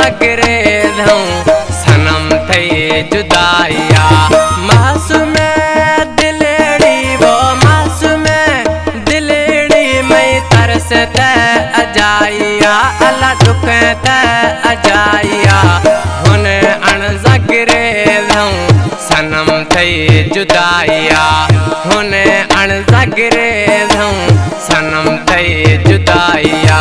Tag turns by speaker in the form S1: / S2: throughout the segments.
S1: ज़गरे धूं सनम थई जुदाइया मासूम दिलड़ी वो मासूम दिलड़ी मैं तरसत अजाइया अल्लाह दुख त अजाइया हुन अण ज़गरे धूं सनम थई जुदाइया हुन अण ज़गरे धूं सनम थई जुदाइया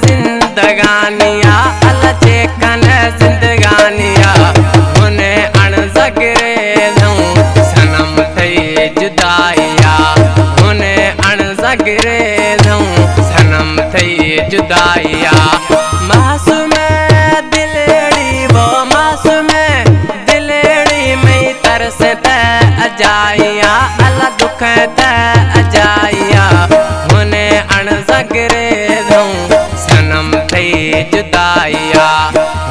S1: जिंदगानिया अल्लाह चेकन जिंदगानिया हुन अण ज़गरे धूं सनम थई जुदाइया हुन अण ज़गरे धूं सनम थई जुदाइया मासूम दिलड़ी वो मासूम दिलड़ी मैं तरसत अजाइया अल्लाह दुख त अजाइया हुन अण ज़गरे धूं सनम थई जुदाइया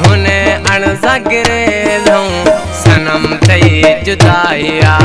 S1: हुन अण ज़गरे धूं सनम थई जुदाइया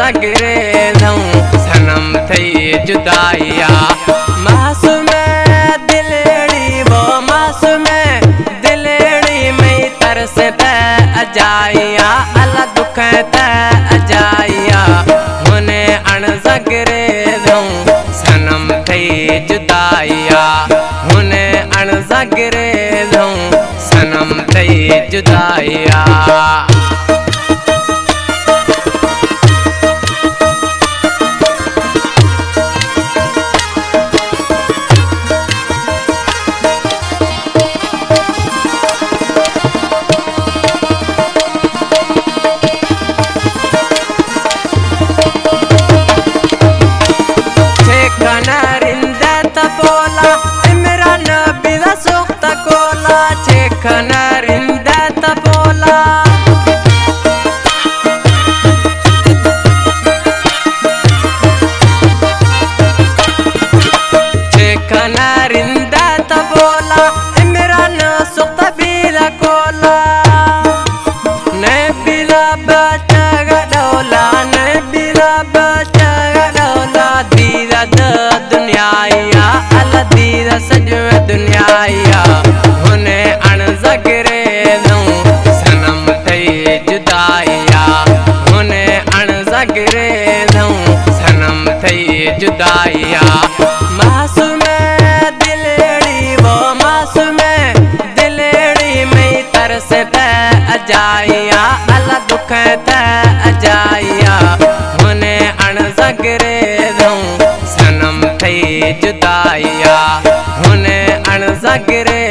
S1: ज़गरे धूं सनम थई जुदाइया मासूम दिलड़ी वो मासूम दिलड़ी मैं तरसत अजाइया अल्लाह दुख त अजाइया हुन अण ज़गरे धूं सनम थई जुदाइया हुन अण ज़गरे धूं सनम थई जुदाइया दुनियाया हुन अण ज़गरे धूं सनम थई जुदाइया हुन अण ज़गरे धूं सनम थई जुदाइया मासूम दिलड़ी वो मासूम दिलड़ी मैं तरसत अजाइया अल्लाह दुख त अजाइया हुन अण ज़गरे धूं सनम थई जुदाइया हुन अण ज़गरे